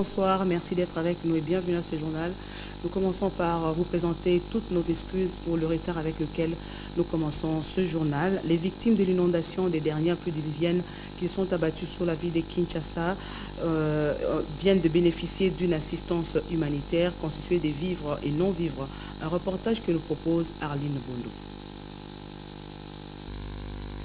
Bonsoir, merci d'être avec nous et bienvenue à ce journal. Nous commençons par vous présenter toutes nos excuses pour le retard avec lequel nous commençons ce journal. Les victimes de l'inondation des dernières pluies diluviennes qui sont abattues sur la ville de Kinshasa viennent de bénéficier d'une assistance humanitaire constituée de vivres et non-vivres. Un reportage que nous propose Arline Bondo.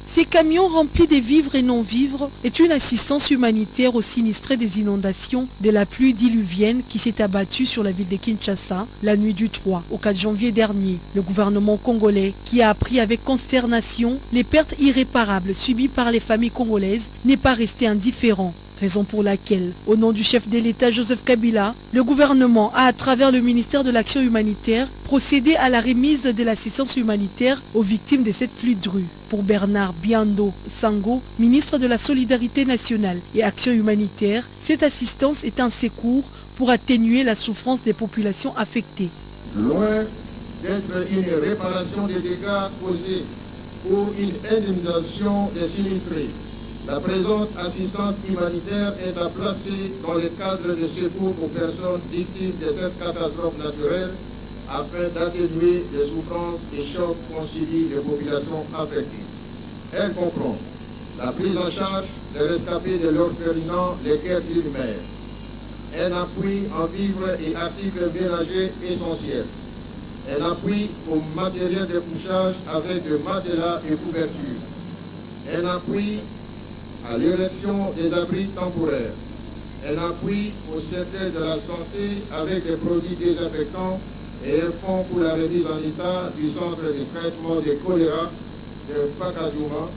Ces camions remplis de vivres et non-vivres est une assistance humanitaire aux sinistrés des inondations de la pluie diluvienne qui s'est abattue sur la ville de Kinshasa la nuit du 3 au 4 janvier dernier. Le gouvernement congolais, qui a appris avec consternation les pertes irréparables subies par les familles congolaises, n'est pas resté indifférent. Raison pour laquelle, au nom du chef de l'État Joseph Kabila, le gouvernement a, à travers le ministère de l'Action humanitaire, procédé à la remise de l'assistance humanitaire aux victimes de cette pluie de rue. Pour Bernard Biando Sango, ministre de la Solidarité nationale et Action humanitaire, cette assistance est un secours pour atténuer la souffrance des populations affectées. Loin d'être une réparation des dégâts causés ou une indemnisation des sinistrés, la présente assistance humanitaire est à placer dans le cadre de secours aux personnes victimes de cette catastrophe naturelle afin d'atténuer les souffrances et chocs qu'ont subis les populations affectées. Elle comprend la prise en charge des rescapés de l'orphelinat Les Guerres d'une Mer, un appui en vivres et articles ménagers essentiels, un appui au matériel de couchage avec des matelas et couvertures, un appui à l'érection des abris temporaires, un appui au secteur de la santé avec des produits désinfectants et un fonds pour la remise en état du centre de traitement des choléra de Pakadjouma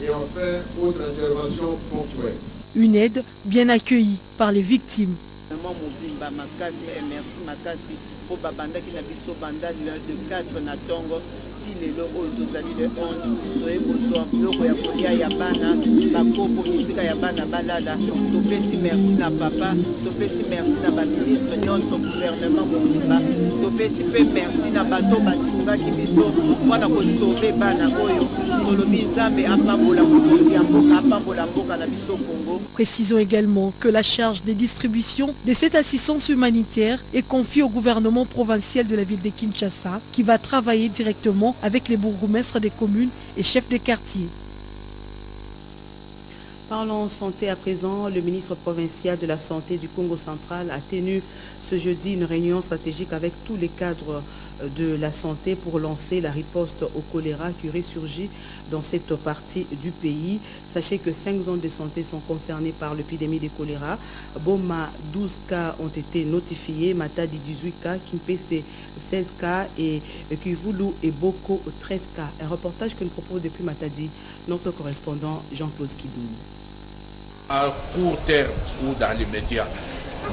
et enfin autres interventions ponctuelles. Une aide bien accueillie par les victimes. Merci Makasi pour Babanda qui n'a pas banda de 4 na tongo si les logos tozali de 11 toye kozwa biloko ya kolia ya bana bakopo misika ya bana balala topesi merci na papa topesi merci na baministre nyonso gouvernement mobimba topesi pe merci na bato basungaki biso mpona kosauve bana oyo tolobi nzambe apambola mokonzi ya mboka apambola mboka na biso Congo. Précisons également que la charge des distributions de cette assistance humanitaire est confiée au gouvernement provincial de la ville de Kinshasa qui va travailler directement avec les bourgmestres des communes et chefs de quartier. Parlons santé à présent. Le ministre provincial de la Santé du Congo central a tenu ce jeudi une réunion stratégique avec tous les cadres de la santé pour lancer la riposte au choléra qui ressurgit dans cette partie du pays. Sachez que 5 zones de santé sont concernées par l'épidémie de choléra. Boma, 12 cas ont été notifiés, Matadi 18 cas, Kimpese 16 cas et Kivulu et Boko 13 cas. Un reportage que nous propose depuis Matadi notre correspondant Jean-Claude Kidoum. À court terme ou dans les médias,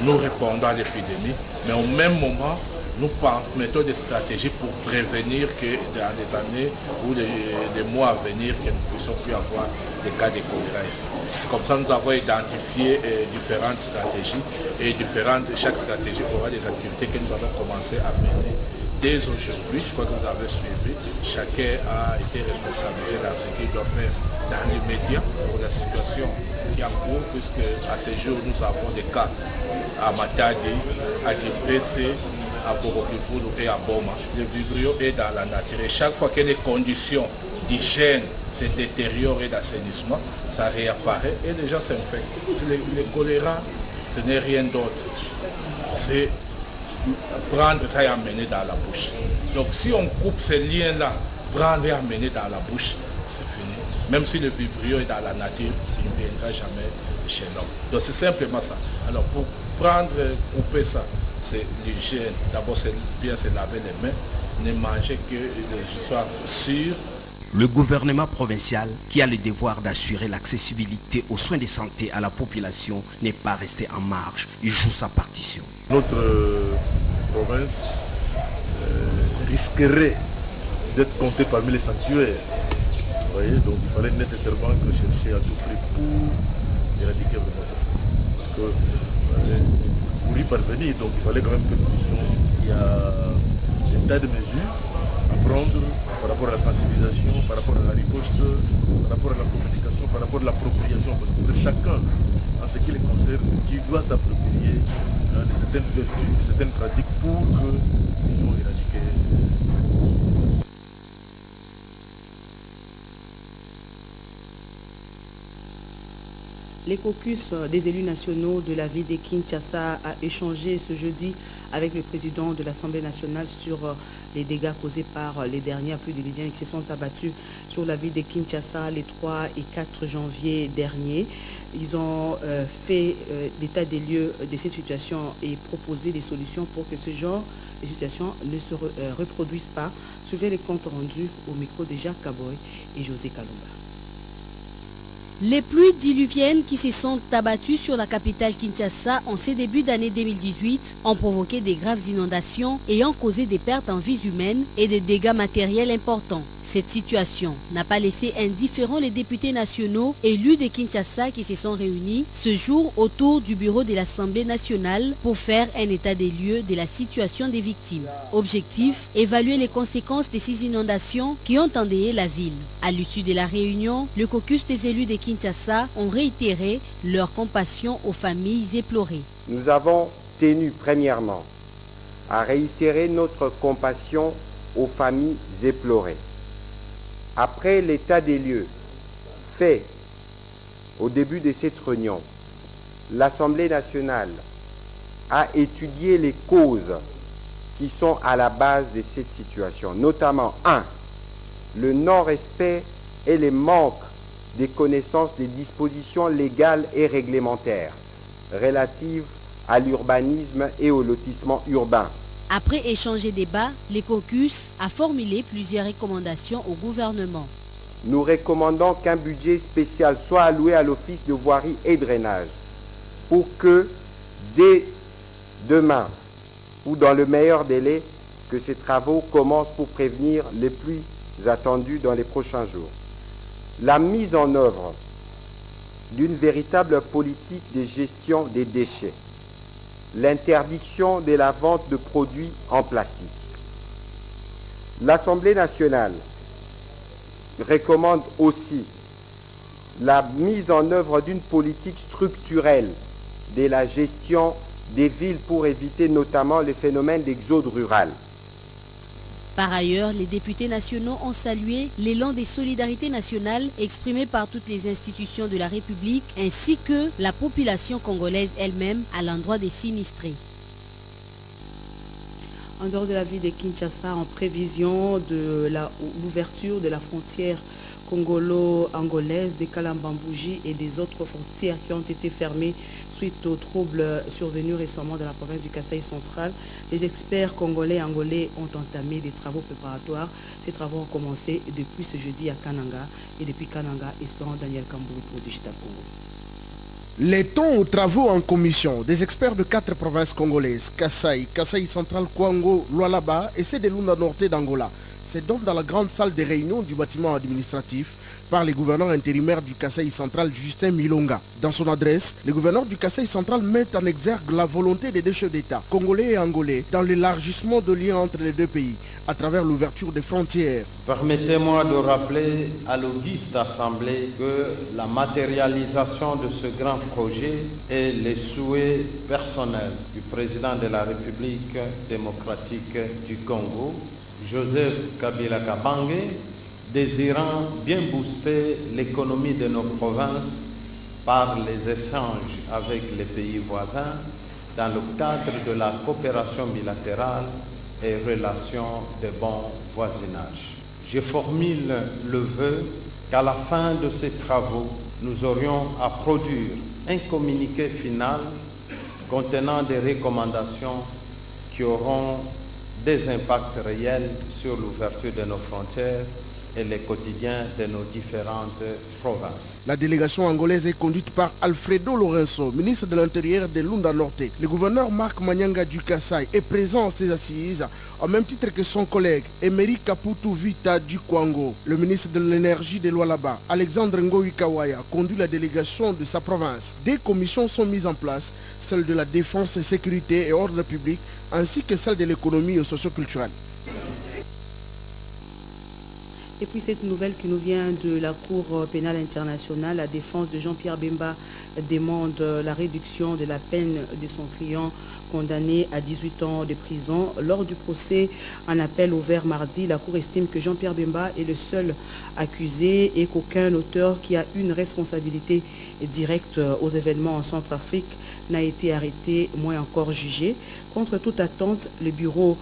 nous répondons à l'épidémie, mais au même moment, nous mettons des stratégies pour prévenir que dans les années ou les mois à venir, que nous ne puissions plus avoir des cas de choléra ici. Comme ça, nous avons identifié différentes stratégies et chaque stratégie aura des activités que nous avons commencé à mener. Dès aujourd'hui, je crois que vous avez suivi, chacun a été responsabilisé dans ce qu'il doit faire dans les médias pour la situation qui est en cours, puisque à ce jour, nous avons des cas à Matadi, à Kimpese, à Borokifulu et à Boma. Le vibrio est dans la nature et chaque fois que les conditions d'hygiène se détériorent et d'assainissement, ça réapparaît et les gens s'infectent. Le choléra, ce n'est rien d'autre. C'est prendre ça et amener dans la bouche. Donc si on coupe ces liens-là, prendre et amener dans la bouche, c'est fini. Même si le vibrio est dans la nature, il ne viendra jamais chez l'homme. Donc c'est simplement ça. Alors pour couper ça, c'est l'hygiène. D'abord c'est bien se laver les mains, ne manger que des soirs sûrs. Le gouvernement provincial, qui a le devoir d'assurer l'accessibilité aux soins de santé à la population, n'est pas resté en marge. Il joue sa partition. Notre province risquerait d'être comptée parmi les sanctuaires. Vous voyez, donc il fallait nécessairement rechercher à tout prix pour éradiquer vraiment ça. Parce que pour y parvenir, donc il fallait quand même que nous puissions, il y a un tas de mesures à prendre par rapport à la sensibilisation, par rapport à la riposte, par rapport à la communication, par rapport à l'appropriation, parce que c'est chacun, en ce qui les concerne, qui doit s'approprier de certaines vertus, de certaines pratiques pour que nous puissions éradiquer. Les caucus des élus nationaux de la ville de Kinshasa a échangé ce jeudi avec le président de l'Assemblée nationale sur les dégâts causés par les derniers pluies diluviennes qui se sont abattus sur la ville de Kinshasa les 3 et 4 janvier dernier. Ils ont fait l'état des lieux de cette situation et proposé des solutions pour que ce genre de situation ne se reproduise pas. Suivez les comptes rendus au micro de Jacques Kaboy et José Kalumba. Les pluies diluviennes qui se sont abattues sur la capitale Kinshasa en ce début d'année 2018 ont provoqué des graves inondations ayant causé des pertes en vies humaines et des dégâts matériels importants. Cette situation n'a pas laissé indifférents les députés nationaux élus de Kinshasa qui se sont réunis ce jour autour du bureau de l'Assemblée nationale pour faire un état des lieux de la situation des victimes. Objectif, évaluer les conséquences de ces inondations qui ont endeuillé la ville. À l'issue de la réunion, le caucus des élus de Kinshasa ont réitéré leur compassion aux familles éplorées. Nous avons tenu premièrement à réitérer notre compassion aux familles éplorées. Après l'état des lieux fait au début de cette réunion, l'Assemblée nationale a étudié les causes qui sont à la base de cette situation, notamment 1. Le non-respect et le manque des connaissances des dispositions légales et réglementaires relatives à l'urbanisme et au lotissement urbain. Après échange et débat, le caucus a formulé plusieurs recommandations au gouvernement. Nous recommandons qu'un budget spécial soit alloué à l'Office de voirie et drainage pour que dès demain ou dans le meilleur délai, que ces travaux commencent pour prévenir les pluies attendues dans les prochains jours. La mise en œuvre d'une véritable politique de gestion des déchets. L'interdiction de la vente de produits en plastique. L'Assemblée nationale recommande aussi la mise en œuvre d'une politique structurelle de la gestion des villes pour éviter notamment le phénomène d'exode rural. Par ailleurs, les députés nationaux ont salué l'élan des solidarités nationales exprimé par toutes les institutions de la République ainsi que la population congolaise elle-même à l'endroit des sinistrés. En dehors de la ville de Kinshasa, en prévision de l'ouverture de la frontière congolo-angolaise de Kalambambouji et des autres frontières qui ont été fermées suite aux troubles survenus récemment dans la province du Kasaï central, les experts congolais et angolais ont entamé des travaux préparatoires. Ces travaux ont commencé depuis ce jeudi à Kananga et depuis Kananga, espérant Daniel Kamboulou pour Digital Congo. Les temps aux travaux en commission des experts de 4 provinces congolaises, Kasaï central, Kwango, Lualaba et ceux de Lunda Norte d'Angola. C'est donc dans la grande salle des réunions du bâtiment administratif par le gouverneur intérimaire du Kasaï central, Justin Milonga. Dans son adresse, le gouverneur du Kasaï central met en exergue la volonté des deux chefs d'État, congolais et angolais, dans l'élargissement de liens entre les deux pays, à travers l'ouverture des frontières. Permettez-moi de rappeler à l'auguste Assemblée que la matérialisation de ce grand projet est les souhaits personnels du président de la République démocratique du Congo, Joseph Kabila Kabange, désirant bien booster l'économie de nos provinces par les échanges avec les pays voisins dans le cadre de la coopération bilatérale et relations de bon voisinage. Je formule le vœu qu'à la fin de ces travaux, nous aurions à produire un communiqué final contenant des recommandations qui auront des impacts réels sur l'ouverture de nos frontières et les quotidiens de nos différentes provinces. La délégation angolaise est conduite par Alfredo Lourenço, ministre de l'Intérieur de Lunda Norte. Le gouverneur Marc Manyanga du Kasaï est présent à ces assises, au même titre que son collègue Emery Kaputu Vita du Kwango. Le ministre de l'Énergie de Lualaba, Alexandre Ngoï Kawaya, conduit la délégation de sa province. Des commissions sont mises en place, celle de la défense et sécurité et ordre public, ainsi que celle de l'économie et socio-culturelle. Et puis cette nouvelle qui nous vient de la Cour pénale internationale, la défense de Jean-Pierre Bemba demande la réduction de la peine de son client condamné à 18 ans de prison. Lors du procès en appel ouvert mardi, la Cour estime que Jean-Pierre Bemba est le seul accusé et qu'aucun auteur qui a une responsabilité directe aux événements en Centrafrique n'a été arrêté, moins encore jugé. Contre toute attente, le bureau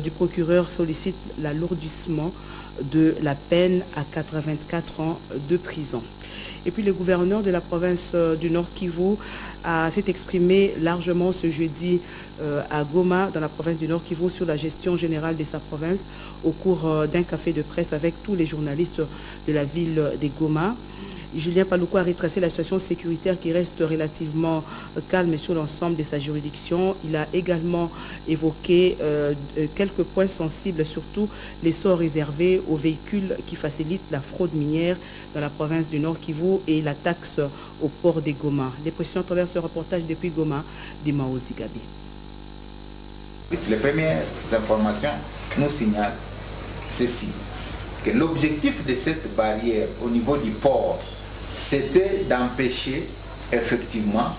du procureur sollicite l'alourdissement de la peine à 84 ans de prison. Et puis le gouverneur de la province du Nord Kivu s'est exprimé largement ce jeudi à Goma, dans la province du Nord Kivu, sur la gestion générale de sa province au cours d'un café de presse avec tous les journalistes de la ville de Goma. Julien Paluku a retracé la situation sécuritaire qui reste relativement calme sur l'ensemble de sa juridiction. Il a également évoqué quelques points sensibles, surtout les sorts réservés aux véhicules qui facilitent la fraude minière dans la province du Nord Kivu et la taxe au port de Goma. Les précisions à travers ce reportage depuis Goma d'Imao Zigabi. Les premières informations nous signalent ceci, que l'objectif de cette barrière au niveau du port, c'était d'empêcher effectivement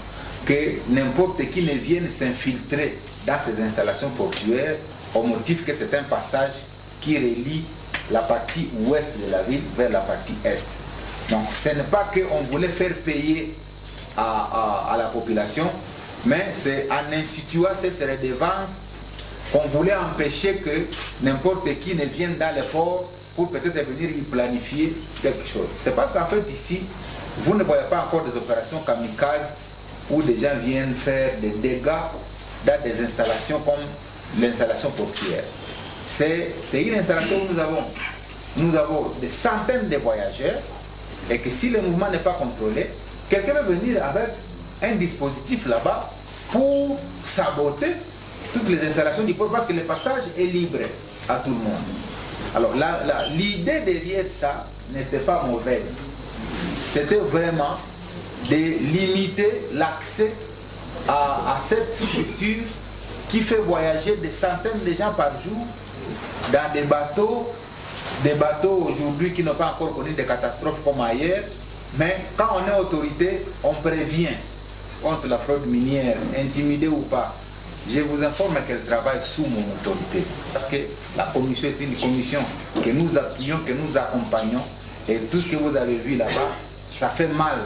que n'importe qui ne vienne s'infiltrer dans ces installations portuaires au motif que c'est un passage qui relie la partie ouest de la ville vers la partie est. Donc ce n'est pas qu'on voulait faire payer à la population, mais c'est en instituant cette redevance qu'on voulait empêcher que n'importe qui ne vienne dans le port pour peut-être venir y planifier quelque chose. C'est parce qu'en fait ici, vous ne voyez pas encore des opérations kamikazes où des gens viennent faire des dégâts dans des installations comme l'installation portuaire. C'est une installation où nous avons des centaines de voyageurs et que si le mouvement n'est pas contrôlé, quelqu'un peut venir avec un dispositif là-bas pour saboter toutes les installations du port parce que le passage est libre à tout le monde. Alors l'idée derrière ça n'était pas mauvaise. C'était vraiment de limiter l'accès à cette structure qui fait voyager des centaines de gens par jour dans des bateaux aujourd'hui qui n'ont pas encore connu des catastrophes comme ailleurs. Mais quand on est autorité, on prévient contre la fraude minière, intimidée ou pas. Je vous informe qu'elle travaille sous mon autorité. Parce que la commission est une commission que nous appuyons, que nous accompagnons. Et tout ce que vous avez vu là-bas, ça fait mal.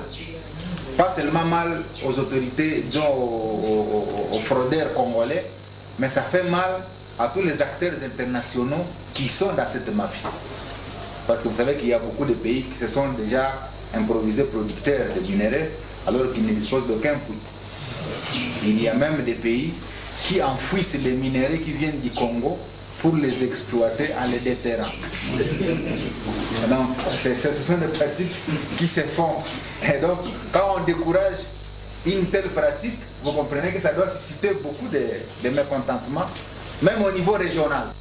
Pas seulement mal aux autorités, disons aux fraudeurs congolais, mais ça fait mal à tous les acteurs internationaux qui sont dans cette mafie. Parce que vous savez qu'il y a beaucoup de pays qui se sont déjà improvisés producteurs de minerais alors qu'ils ne disposent d'aucun puits. Il y a même des pays qui enfouissent les minéraux qui viennent du Congo pour les exploiter en les déterrant. Donc, ce sont des pratiques qui se font. Et donc, quand on décourage une telle pratique, vous comprenez que ça doit susciter beaucoup de mécontentement, même au niveau régional.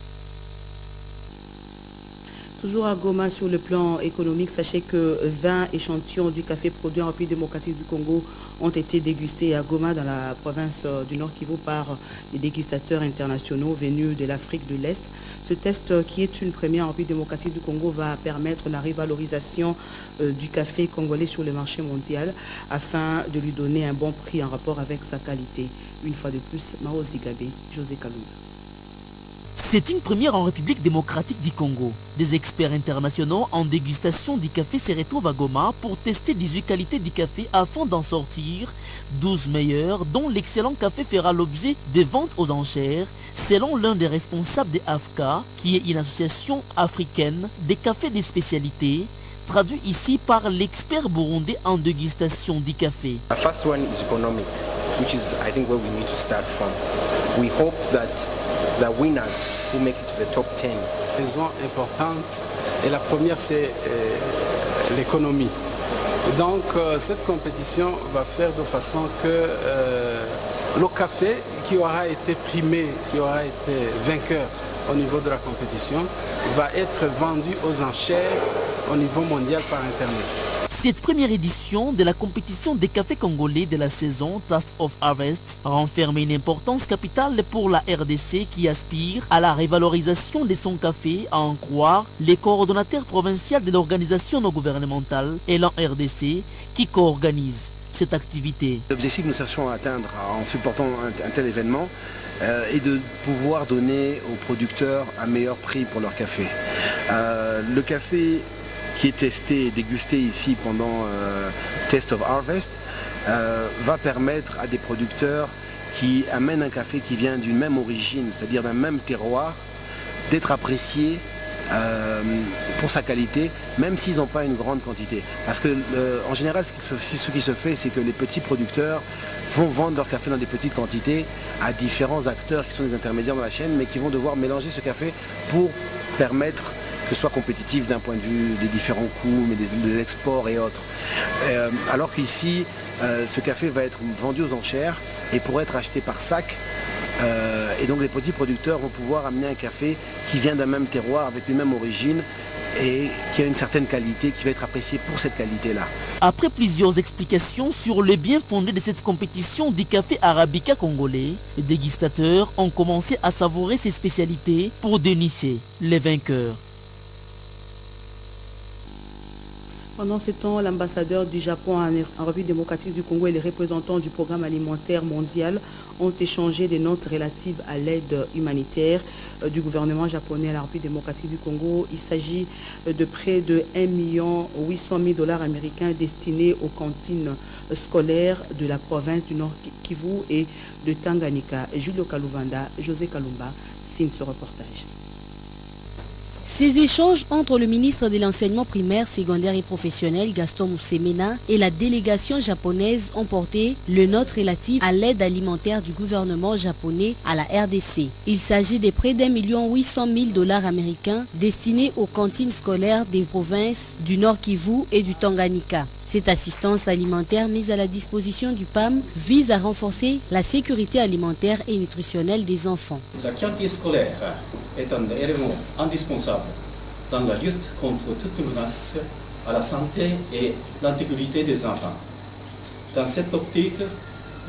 Toujours à Goma, sur le plan économique, sachez que 20 échantillons du café produit en République démocratique du Congo ont été dégustés à Goma, dans la province du Nord Kivu, par des dégustateurs internationaux venus de l'Afrique de l'Est. Ce test, qui est une première en République démocratique du Congo, va permettre la revalorisation du café congolais sur le marché mondial afin de lui donner un bon prix en rapport avec sa qualité. Une fois de plus, Mao Zigabe, José Kalumba. C'est une première en République démocratique du Congo. Des experts internationaux en dégustation du café se retrouvent à Goma pour tester 18 qualités du café afin d'en sortir 12 meilleurs, dont l'excellent café fera l'objet des ventes aux enchères, selon l'un des responsables de AFCA, qui est une association africaine des cafés de spécialité, traduit ici par l'expert burundais en dégustation du café. The first one is economic, which is I think where we need to start from. We hope that the winners who make it to the top 10. Raison importante, et la première c'est l'économie. Donc cette compétition va faire de façon que le café qui aura été primé, qui aura été vainqueur au niveau de la compétition, va être vendu aux enchères au niveau mondial par Internet. Cette première édition de la compétition des cafés congolais de la saison Taste of Harvest renferme une importance capitale pour la RDC qui aspire à la révalorisation de son café, à en croire les coordonnateurs provinciaux de l'organisation non gouvernementale et l'en RDC qui co-organise cette activité. L'objectif que nous cherchons à atteindre en supportant un tel événement est de pouvoir donner aux producteurs un meilleur prix pour leur café. Le café qui est testé et dégusté ici pendant Taste of Harvest va permettre à des producteurs qui amènent un café qui vient d'une même origine, c'est-à-dire d'un même terroir, d'être appréciés pour sa qualité, même s'ils n'ont pas une grande quantité. Parce que en général, ce qui se fait, c'est que les petits producteurs vont vendre leur café dans des petites quantités à différents acteurs qui sont des intermédiaires dans la chaîne, mais qui vont devoir mélanger ce café pour permettre que ce soit compétitif d'un point de vue des différents coûts, mais de l'export et autres. Alors qu'ici, ce café va être vendu aux enchères et pourra être acheté par sac. Et donc les petits producteurs vont pouvoir amener un café qui vient d'un même terroir, avec une même origine et qui a une certaine qualité, qui va être appréciée pour cette qualité-là. Après plusieurs explications sur le bien fondé de cette compétition du café arabica congolais, les dégustateurs ont commencé à savourer ses spécialités pour dénicher les vainqueurs. Pendant ce temps, l'ambassadeur du Japon en République démocratique du Congo et les représentants du programme alimentaire mondial ont échangé des notes relatives à l'aide humanitaire du gouvernement japonais à la République démocratique du Congo. Il s'agit de près de 1 800 000 $ américains destinés aux cantines scolaires de la province du Nord Kivu et de Tanganyika. Julio Kaluvanda, José Kalumba signent ce reportage. Ces échanges entre le ministre de l'enseignement primaire, secondaire et professionnel Gaston Musemena et la délégation japonaise ont porté le note relative à l'aide alimentaire du gouvernement japonais à la RDC. Il s'agit de près d'1 800 000 $ américains destinés aux cantines scolaires des provinces du Nord Kivu et du Tanganyika. Cette assistance alimentaire mise à la disposition du PAM vise à renforcer la sécurité alimentaire et nutritionnelle des enfants. La cantine scolaire est un élément indispensable dans la lutte contre toute menace à la santé et l'intégrité des enfants. Dans cette optique,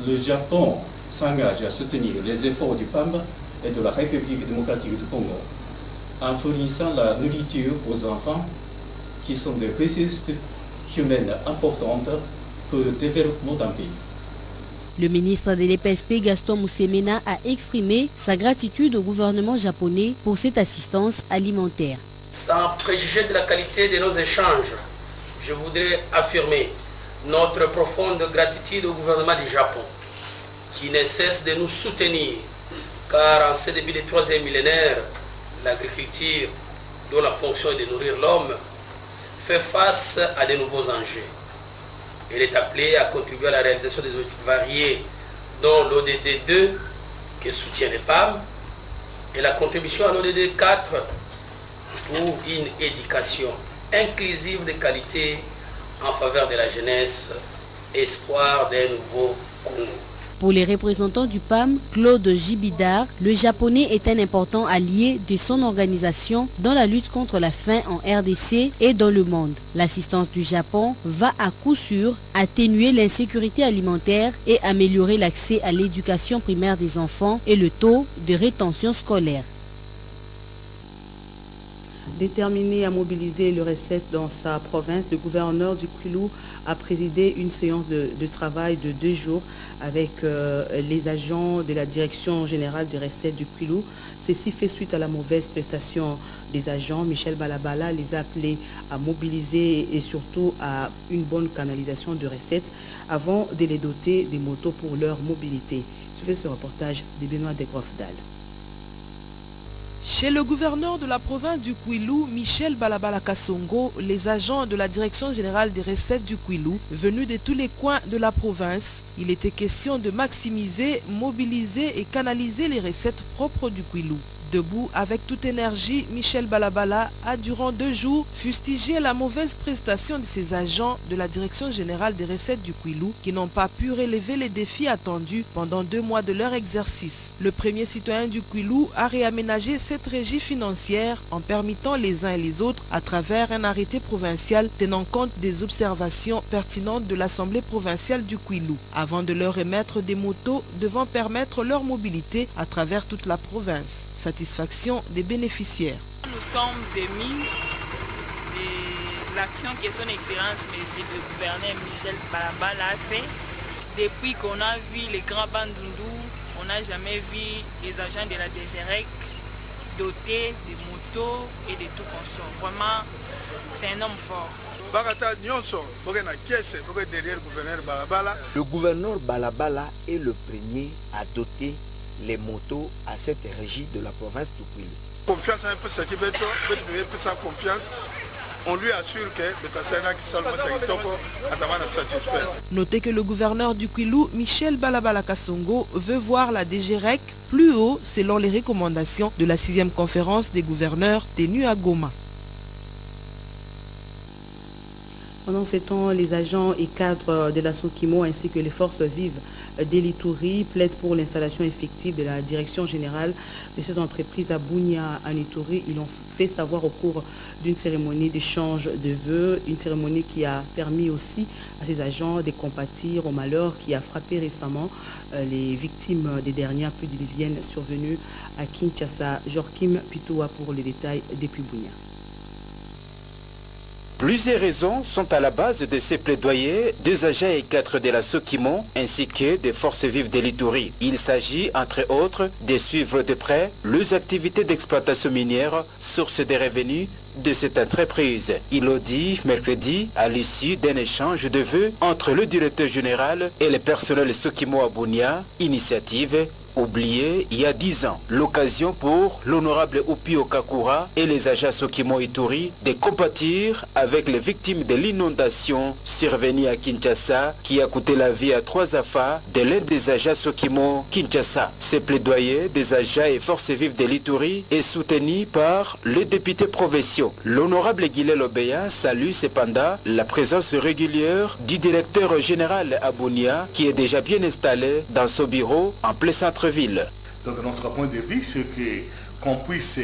le Japon s'engage à soutenir les efforts du PAM et de la République démocratique du Congo en fournissant la nourriture aux enfants qui sont des ressources humaines importantes pour le développement d'un pays. Le ministre de l'EPSP Gaston Musemena a exprimé sa gratitude au gouvernement japonais pour cette assistance alimentaire. Sans préjuger de la qualité de nos échanges, je voudrais affirmer notre profonde gratitude au gouvernement du Japon qui ne cesse de nous soutenir car en ce début du 3e millénaire, l'agriculture dont la fonction est de nourrir l'homme fait face à de nouveaux enjeux. Elle est appelée à contribuer à la réalisation des objectifs variés, dont l'ODD 2, qui soutient les PAM, et la contribution à l'ODD 4 pour une éducation inclusive de qualité en faveur de la jeunesse, espoir d'un nouveau Congo. Pour les représentants du PAM, Claude Jibidar, le japonais est un important allié de son organisation dans la lutte contre la faim en RDC et dans le monde. L'assistance du Japon va à coup sûr atténuer l'insécurité alimentaire et améliorer l'accès à l'éducation primaire des enfants et le taux de rétention scolaire. Déterminé à mobiliser les recettes dans sa province, le gouverneur du Kwilu a présidé une séance de travail de 2 jours avec les agents de la direction générale des recettes du Kwilu. Ceci fait suite à la mauvaise prestation des agents. Michel Balabala les a appelés à mobiliser et surtout à une bonne canalisation de recettes avant de les doter des motos pour leur mobilité. Suivez ce reportage de Benoît Degrofdal. Chez le gouverneur de la province du Kwilu, Michel Balabala Kassongo, les agents de la direction générale des recettes du Kwilu, venus de tous les coins de la province, il était question de maximiser, mobiliser et canaliser les recettes propres du Kwilu. Debout avec toute énergie, Michel Balabala a durant 2 jours fustigé la mauvaise prestation de ses agents de la Direction générale des recettes du Kwilu qui n'ont pas pu relever les défis attendus pendant 2 mois de leur exercice. Le premier citoyen du Kwilu a réaménagé cette régie financière en permettant les uns et les autres à travers un arrêté provincial tenant compte des observations pertinentes de l'Assemblée provinciale du Kwilu avant de leur remettre des motos devant permettre leur mobilité à travers toute la province. Satisfaction des bénéficiaires. Nous sommes émis de l'action que son Excellence Monsieur le gouverneur Michel Balabala a fait. Depuis qu'on a vu les grands bandundous, on n'a jamais vu les agents de la DGREC dotés de motos et de tout conso. Vraiment, c'est un homme fort. Le gouverneur Balabala est le premier à doter les motos à cette régie de la province du Kwilu. Confiance un peu, ça qui veut sa confiance. On lui assure que satisfait. Notez que le gouverneur du Kwilu, Michel Balabala Kassongo, veut voir la DGREC plus haut selon les recommandations de la 6e conférence des gouverneurs tenue à Goma. Pendant ce temps, les agents et cadres de la Sokimo ainsi que les forces vives d'Elituri plaident pour l'installation effective de la direction générale de cette entreprise à Bunia, en Ituri. Ils l'ont fait savoir au cours d'une cérémonie d'échange de vœux, une cérémonie qui a permis aussi à ces agents de compatir au malheur qui a frappé récemment les victimes des dernières pluies diluviennes survenues à Kinshasa. Joachim Pitoua pour les détails depuis Bunia. Plusieurs raisons sont à la base de ces plaidoyers des agents et cadres de la Sokimo ainsi que des forces vives de l'Ituri. Il s'agit, entre autres, de suivre de près les activités d'exploitation minière, source des revenus de cette entreprise. Il l'a dit mercredi à l'issue d'un échange de vœux entre le directeur général et le personnel Sokimo à Bunia, initiative oublié il y a 10 ans. L'occasion pour l'honorable Upio Kakura et les agents Sokimo Ituri de compatir avec les victimes de l'inondation survenue à Kinshasa qui a coûté la vie à 3 affaires de l'un des agents Sokimo Kinshasa. Ce plaidoyer des agents et forces vives de l'Ituri est soutenu par les députés provinciaux. L'honorable Guillet Lobeya salue cependant la présence régulière du directeur général à Bunia qui est déjà bien installé dans son bureau en plein centre-ville. Donc notre point de vue, c'est qu'on puisse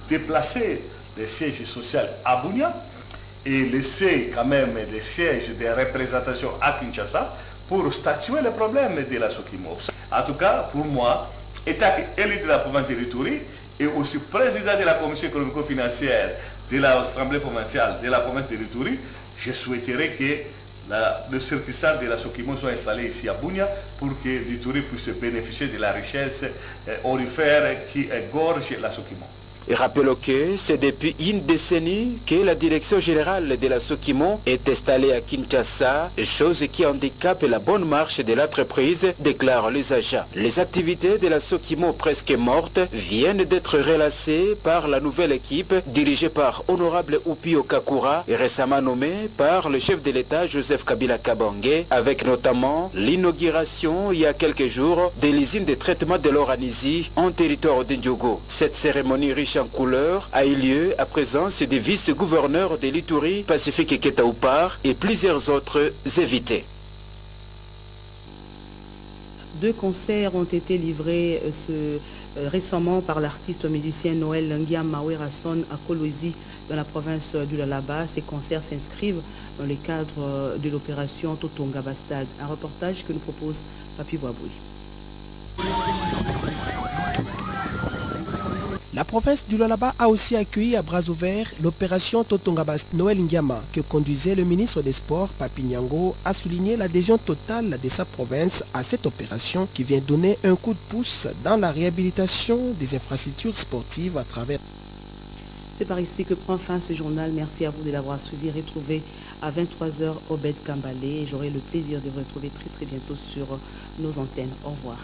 déplacer les sièges sociaux à Bunia et laisser quand même des sièges de représentation à Kinshasa pour statuer les problèmes de la Sokimo. En tout cas, pour moi, étant élu de la province de l'Ituri et aussi président de la commission économico-financière de l'Assemblée provinciale de la province de l'Ituri, je souhaiterais que le circuit de la Sokimo soit installé ici à Bunia pour que l'Ituri puisse bénéficier de la richesse aurifère qui égorge la Sokimo. Et rappelons que c'est depuis une décennie que la direction générale de la Sokimo est installée à Kinshasa, chose qui handicape la bonne marche de l'entreprise, déclarent les agents. Les activités de la Sokimo presque mortes viennent d'être relacées par la nouvelle équipe dirigée par honorable Upio Kakura et récemment nommée par le chef de l'État Joseph Kabila Kabange, avec notamment l'inauguration il y a quelques jours de l'usine de traitement de l'Oranisie en territoire d'Indjogo. Cette cérémonie riche en couleurs a eu lieu à présence du vice-gouverneur de l'Ituri, Pacifique Ketaoupar et plusieurs autres invités. 2 concerts ont été livrés récemment par l'artiste musicien Noël Ngia Mawerason à Kolwezi dans la province du Lualaba. Ces concerts s'inscrivent dans le cadre de l'opération Totonga Bastad. Un reportage que nous propose Papi Boaboui. La province du Lualaba a aussi accueilli à bras ouverts l'opération Totongabast Noël Ndiama que conduisait le ministre des Sports, Papi Nyango, a souligné l'adhésion totale de sa province à cette opération qui vient donner un coup de pouce dans la réhabilitation des infrastructures sportives à travers. C'est par ici que prend fin ce journal. Merci à vous de l'avoir suivi. Retrouvez à 23h Obed Kambale. J'aurai le plaisir de vous retrouver très bientôt sur nos antennes. Au revoir.